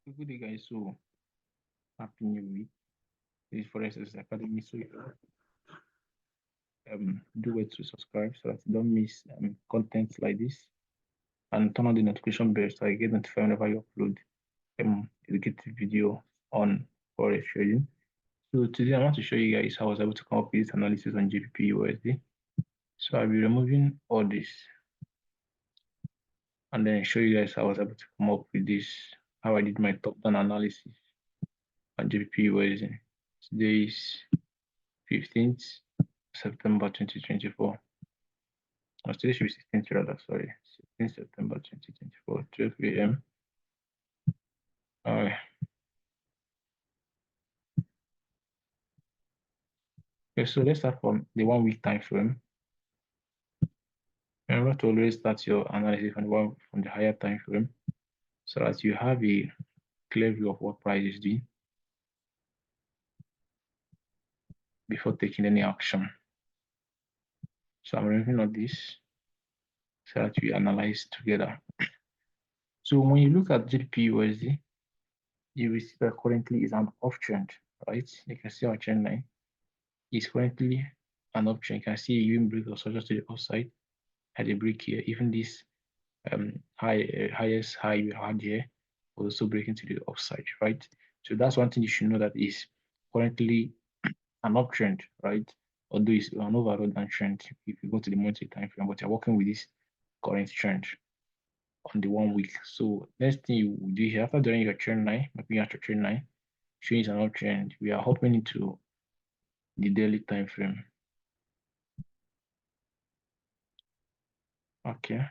Good day, guys. So, happy new week. This is Forex Academy. So, do it to subscribe so that you don't miss content like this, and turn on the notification bell so I get notified whenever you upload educative video on Forex trading. So, today I want to show you guys how I was able to come up with this analysis on GBP USD. So, I'll be removing all this and then show you guys how I was able to come up with this, how I did my top-down analysis on GBP USD. Today is 15th September 2024. Or today should be 16th rather, sorry. 16th September 2024, 12 a.m. Alright. Okay, so let's start from the 1 week time frame. Remember to always start your analysis from the higher time frame so that you have a clear view of what price is doing before taking any action. So I'm removing all this so that we analyze together. So when you look at GBP USD, you will see that currently is an uptrend, right? You can see our trend line is currently an uptrend. You can see even break of structure to the upside, had a break here. Even this highest high we had here was also breaking to the upside, right? So that's one thing you should know, that is currently an uptrend, right? Although it's an overall downtrend if you go to the monthly time frame, but you're working with this current trend on the 1 week. So next thing you will do here, after doing your trend line, mapping out your trend line, showing it's an uptrend, we are hopping into the daily time frame. Okay.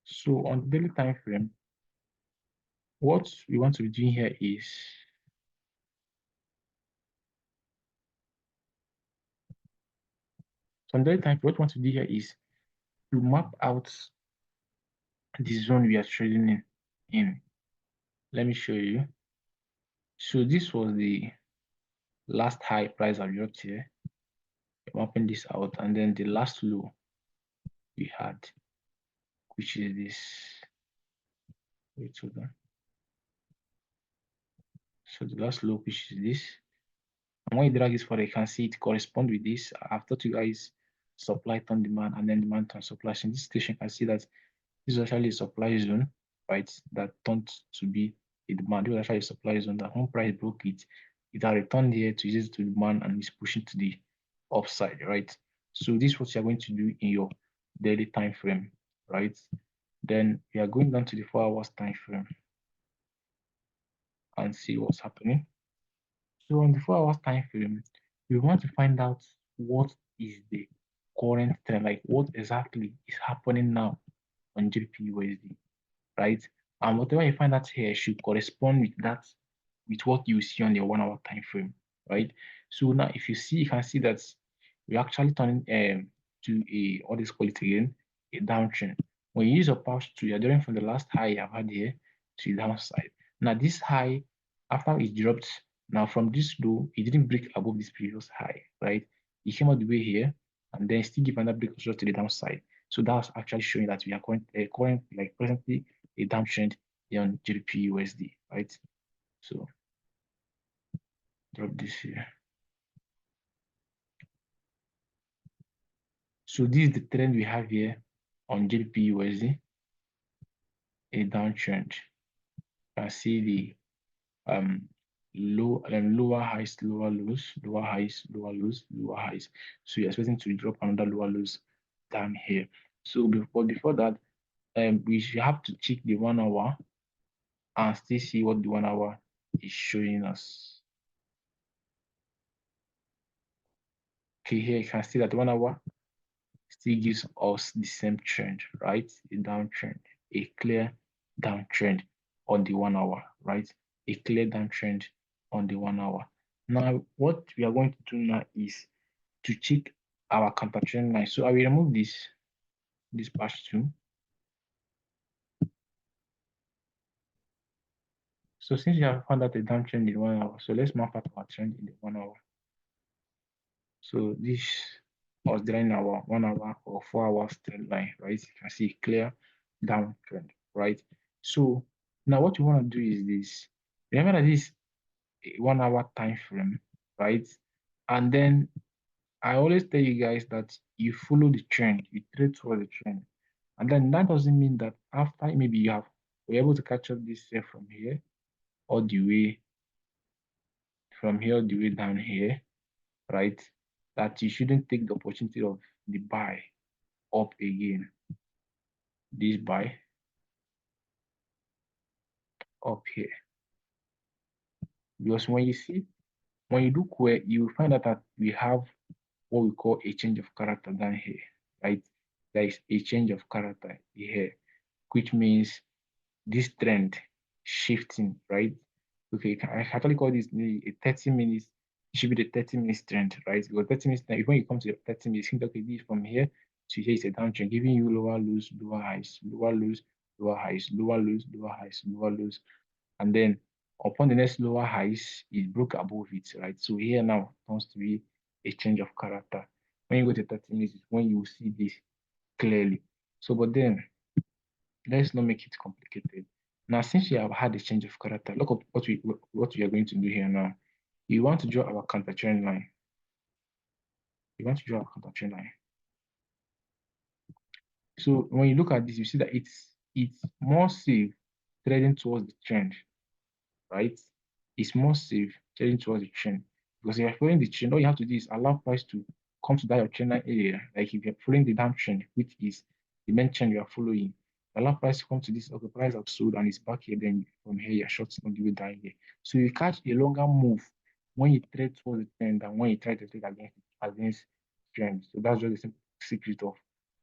So on the daily time frame, what we want to be doing here is on daily time frame, what we want to do here is to map out the zone we are trading in. Let me show you. So this was the last high price I've got here. I'm mapping this out, and then the last low we had, which is this. Wait, hold on. So the last low, which is this. And when you drag this forward, you can see it correspond with this. I've taught you guys supply turn demand and then demand turn supply. So in this situation, you can see that this is actually a supply zone, right? That turned to be a demand. This was actually a supply zone that when price broke it, it had returned here to use it to demand and is pushing to the upside, right? So this is what you're going to do in your daily time frame, right? Then we are going down to the 4 hours time frame and see what's happening. So on the 4 hours time frame, we want to find out what is the current trend, like what exactly is happening now on GBP USD, right? And whatever you find out here should correspond with that, with what you see on the 1 hour time frame, right? So now if you see, you can see that we're actually turning to a, what is called it again, a downtrend. When you use a pulse to, you're doing from the last high I've had here to the downside. Now this high, after it dropped, now from this low, it didn't break above this previous high, right? It came all the way here and then still give another break also to the downside. So that's actually showing that we are like presently a downtrend on GBP USD, right? So drop this here. So this is the trend we have here on GBP USD, a downtrend. You can see the lower highs, lower lows, lower highs, lower lows, lower highs. So you're expecting to drop another lower lows down here. So before that, we should have to check the 1 hour and still see what the 1 hour is showing us. Okay, here you can see that 1 hour still gives us the same trend, right? A downtrend, a clear downtrend on the 1 hour, right? A clear downtrend on the 1 hour. Now, what we are going to do now is to check our counter trend line. So I will remove this patch 2. So since you have found out a downtrend in 1 hour, so let's map out our trend in the 1 hour. So this I was drawing our 1 hour or 4 hours trend line, right? You can see clear downtrend, right? So now what you want to do is this. Remember that this 1 hour time frame, right? And then I always tell you guys that you follow the trend, you trade towards the trend. And then that doesn't mean that after maybe you have were able to catch up this here from here all the way from here all the way down here, right? That you shouldn't take the opportunity of the buy up again. This buy up here. Because when you look where you find out that we have what we call a change of character down here, right? There is a change of character here, which means this trend shifting, right? Okay, I actually call this a 30 minutes. It should be the 30 minutes trend, right? Because 30 minutes, when you come to the 30 minutes, think, okay, this from here to here is a downtrend, giving you lower lows, lower highs, lower lows, lower highs, lower lows, lower highs, lower lows. And then upon the next lower highs, it broke above it, right? So here now turns to be a change of character. When you go to 30 minutes, when you see this clearly. So, but then let's not make it complicated. Now, since you have had a change of character, look at what we are going to do here now. You want to draw our counter trend line. You want to draw our counter trend line. So when you look at this, you see that it's more safe trading towards the trend, right? It's more safe trading towards the trend because if you're following the trend, all you have to do is allow price to come to that your trend line area. Like if you're following the downtrend, which is the main trend you are following, allow price to come to this. Okay, price have sold and it's back here. Then from here, you're shorting on the way down here. So you catch a longer move when you trade towards the trend than when you try to trade against trend. So that's just the simple secret of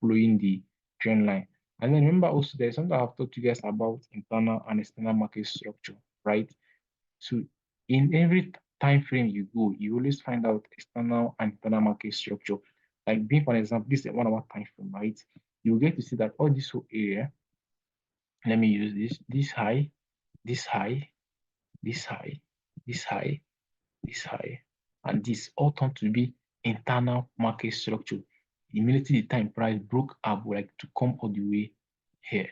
following the trend line. And then remember also there's something I've talked to you guys about internal and external market structure, right? So in every time frame you go, you always find out external and internal market structure. Like being for example, this is 1 hour time frame, right? You get to see that all this whole area, let me use this high, this high, this high, this high, this high, and this all turn to be internal market structure. Immediately the time price broke up like to come all the way here,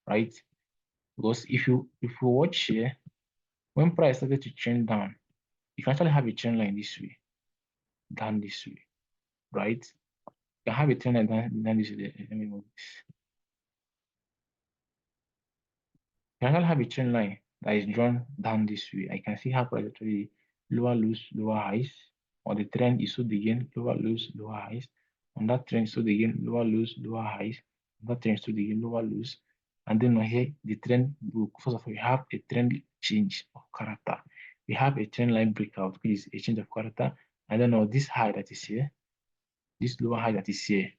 right? Because if you watch here, when price started to trend down, you can actually have a trend line this way, down this way, right? You can have a trend line down this way. Let me move this. You can actually have a trend line that is drawn down this way. I can see how price actually lower lows, lower highs. On the trend is so again, lower lows, lower highs. On that trend, so again, lower lows, lower highs. On that trend, so again, lower lows. And then on here, the trend broke. First of all, we have a trend change of character. We have a trend line breakout, which is a change of character. And then on this high that is here, this lower high that is here,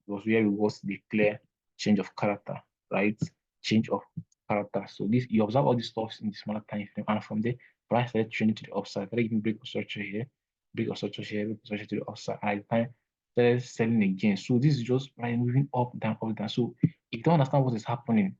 was where we was the clear change of character, right? Change of character. So this you observe all these stuff in the smaller time frame, and from there, price started trending to the upside. Started giving break of structure here, break of structure here, break of structure to the upside. And at the time, started selling again. So this is just price moving up, down, up, down. So if you don't understand what is happening,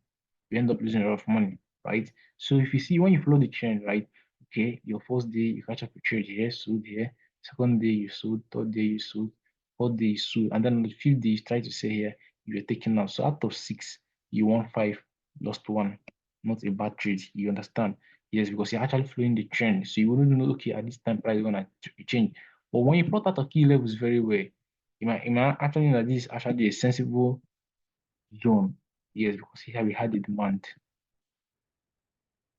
you end up losing a lot of money, right? So if you see when you follow the trend, right? Okay, your first day you catch up a trade here, sold here. Second day you sold, third day you sold, fourth day you sold, and then on the fifth day you try to say here you are taking out. So out of six, you won five, lost one. Not a bad trade. You understand? Yes, because you're actually following the trend. So you wouldn't know, okay, at this time price is gonna change. But when you plot out a key levels very well, you might actually know that this is actually a sensible zone. Yes, because here we had the demand.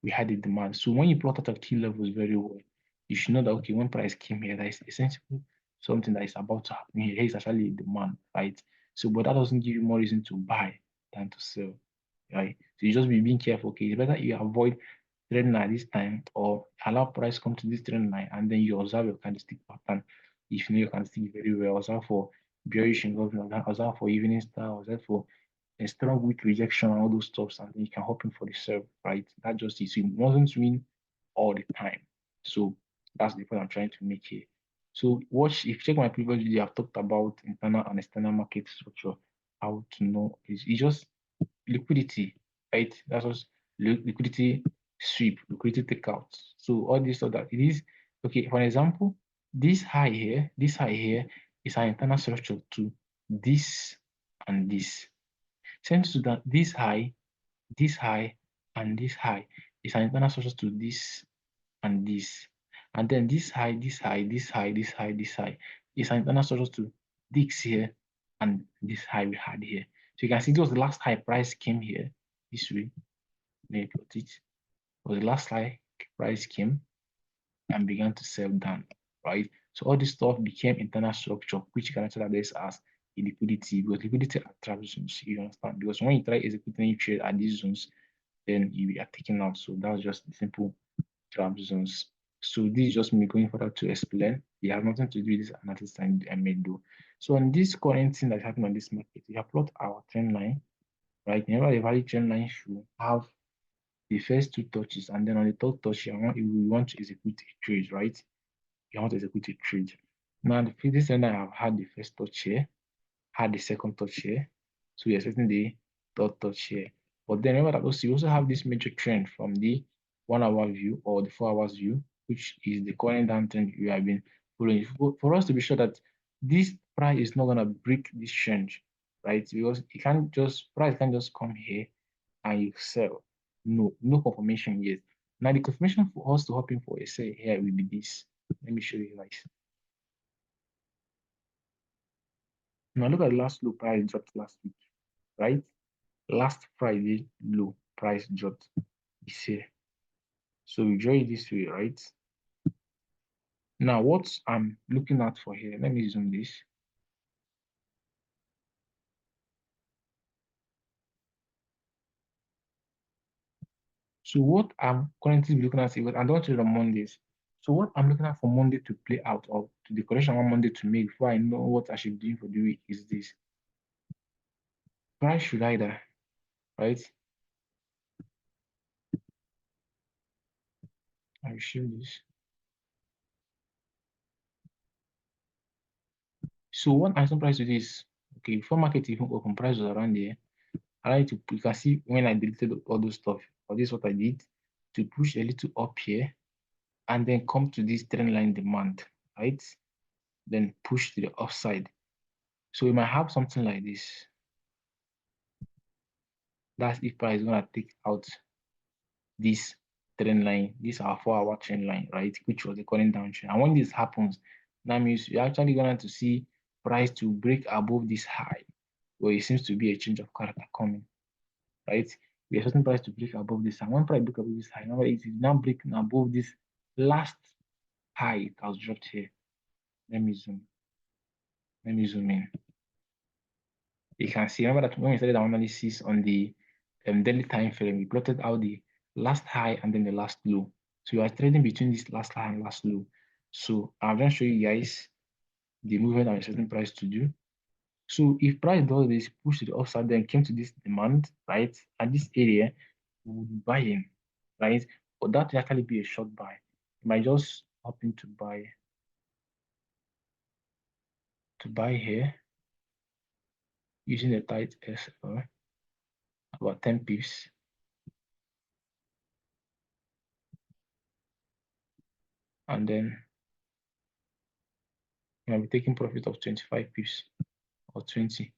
We had the demand. So when you plot out a key levels very well, you should know that okay, when price came here, that is essentially something that is about to happen here. Here is actually a demand, right? So, but that doesn't give you more reason to buy than to sell, right? So you just be being careful. Okay, it's better you avoid trend line this time or allow price come to this trend line and then you observe your candlestick pattern. If you know your candlestick very well, observe for bearish engulfing, observe for evening star, observe for a strong weak rejection and all those stuffs, and then you can hop in for the serve, right? That just is, it mustn't win all the time. So that's the point I'm trying to make here. So watch, if you check my previous video, I've talked about internal and external market structure, how to know it's just liquidity, right? That's just liquidity sweep, liquidity takeout. So all this stuff that it is okay. For example, this high here is an internal structure to this and this. Same to that this high, and this high is an internal structure to this and this. And then this high, this high, this high, this high, this high is an internal structure to this here and this high we had here. So you can see this was the last high price came here this way. Let me put it. Was the last high price came and began to sell down, right? So all this stuff became internal structure, which you can actually address as a liquidity, because liquidity are trap zones, you understand? Because when you try executing any trade at these zones, then you are taken out. So that's just the simple trap zones. So this is just me going further to explain. It has nothing to do with this analysis I made though. So on this current thing that's happening on this market, we have plot our trend line, right? Remember the value trend line should have the first two touches, and then on the third touch, you want to execute a trade, right? You want to execute a trade. Now, the previous trend I have had the first touch here, had the second touch here. So we're expecting the third touch here. But then remember that also you also have this major trend from the 1 hour view or the 4 hours view, which is the current downtrend you have been following. For us to be sure that this price is not gonna break this trend, right? Because it can't just price can't just come here and you sell. No, no confirmation yet. Now the confirmation for us to hop in for a sell here will be this. Let me show you guys. Now look at the last low price dropped last week, right? Last Friday low price dropped is here. So we draw it this way, right? Now what I'm looking at for here, let me zoom this. So what I'm currently looking at is I don't trade on Mondays. So what I'm looking at for Monday to play out or to the correction on Monday to make before I know what I should do for the week is this. Price should either, right? I will show this. So what I saw price to this, okay, before market even open, price was around there. I like to, you can see when I deleted all those stuff, or this is what I did, to push a little up here and then come to this trend line demand, right? Then push to the upside. So we might have something like this. That's if price is gonna take out this trend line, this our 4 hour trend line, right? Which was the current downtrend. And when this happens, that means you're actually going to see price to break above this high, where it seems to be a change of character coming, right? We are expecting price to break above this. And when price break above this high, remember it is now breaking above this last high it has dropped here. Let me zoom. Let me zoom in. You can see, remember that when we started our analysis on the daily time frame, we plotted out the last high and then the last low. So you are trading between this last high and last low. So I'm going to show you guys the movement I'm expecting price to do. So if price does this, push to the upside, then came to this demand, right? At this area, we will be buying, right? But that will actually be a short buy. You might just hop in to buy here using the tight SL, about 10 pips. And then you might be taking profit of 25 pips or 20.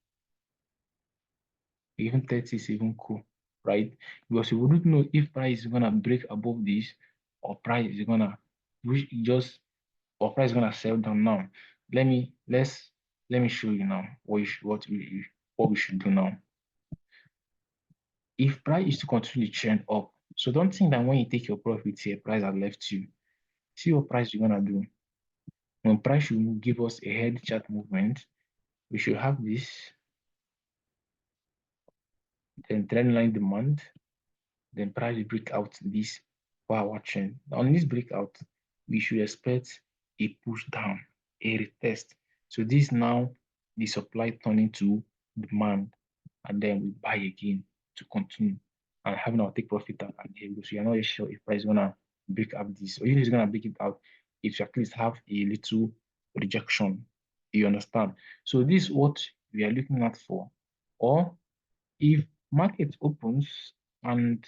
Even 30 is even cool, right? Because you wouldn't know if price is gonna break above this or price is gonna just or price is gonna sell down now. Let me show you now what we should do now. If price is to continually trend up, so don't think that when you take your profits here, price has left you. See what price you're gonna do. When price should give us a head chart movement, we should have this, then trend line demand, then price will break out this 4 hour trend. On this breakout, we should expect a push down, a retest. So this now the supply turning to demand, and then we buy again to continue and having our take profit out and here because we are not sure if price is gonna break up this or if it's gonna break it out, it should at least have a little rejection. You understand? So this is what we are looking at for. Or if market opens and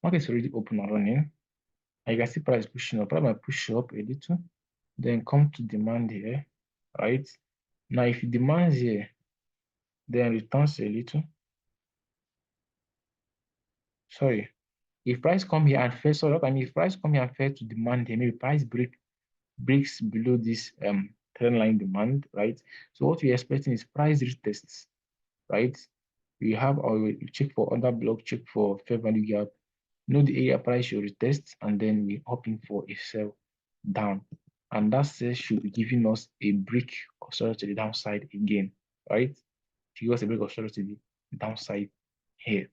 market is already open and running, and you can see price pushing up, price might push up a little, then come to demand here, right? Now, if it demands here, then returns a little. Sorry, if price come here and fail, sorry, I mean, if price come here and fail to demand here, maybe price breaks below this trend line demand, right? So what we're expecting is price retests, right? We have our check for under block, check for fair value gap, know the area price should retest, and then we're hoping for a sell down. And that sell should be giving us a break of sorrow to the downside again, right? To give us a break of sorrow to the downside here.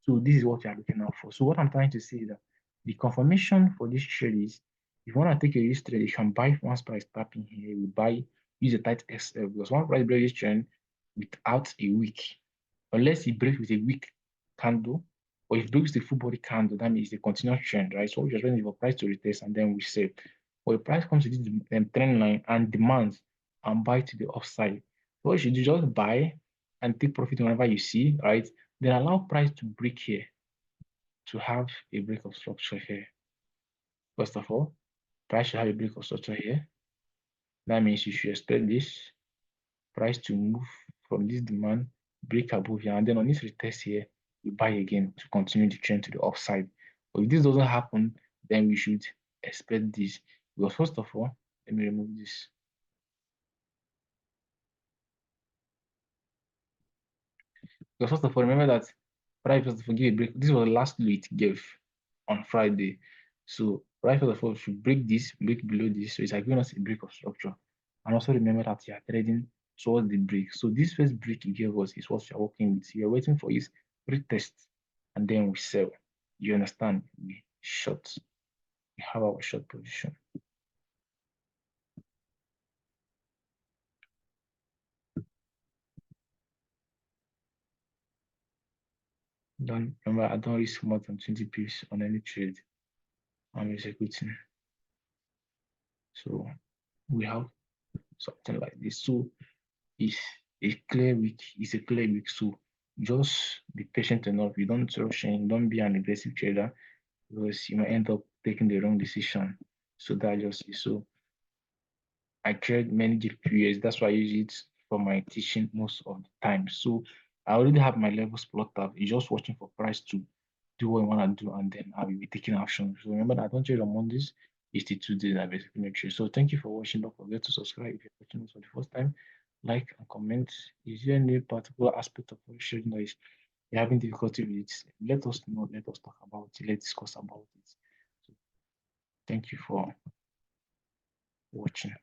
So this is what we are looking out for. So what I'm trying to say is that the confirmation for this trade is if you want to take a risk trade, you can buy once price tapping here. We buy, use a tight XL because one price break this trend without a week, unless it breaks with a weak candle, or if it breaks the full body candle, that means the continuous trend, right? So we're just waiting for price to retest and then we sell. But the price comes to this trend line and demands and buy to the upside. So what you should do, just buy and take profit whenever you see, right? Then allow price to break here to have a break of structure here. First of all, price should have a break of structure here. That means you should expect this price to move from this demand, break above here, and then on this retest here, you buy again to continue the trend to the upside. But if this doesn't happen, then we should expect this. Because first of all, let me remove this. Because first of all, remember that price first of all give a break. This was the last low it gave on Friday. So price first of all should break this, break below this. So it's like giving us a break of structure. And also remember that you are trading towards the break. So this first break he gave us is what we are working with. We are waiting for his retest and then we sell. You understand? We short. We have our short position. Don't remember I don't risk more than 20 pips on any trade I'm executing. So we have something like this. So it's a clear week. It's a clear week. So just be patient enough. You don't rush in. Don't be an aggressive trader because you might end up taking the wrong decision. So that just is so. I trade many GPUs. That's why I use it for my teaching most of the time. So I already have my levels plotted out. You're just watching for price to do what you want to do, and then I will be taking action. So remember that I don't trade on Mondays. It's the 2 days I basically make sure. So thank you for watching. Don't forget to subscribe if you're watching this for the first time. Like and comment. Is there any particular aspect of what trading that is you're having difficulty with it? Let us know. Let us talk about it. Let's discuss about it. So thank you for watching.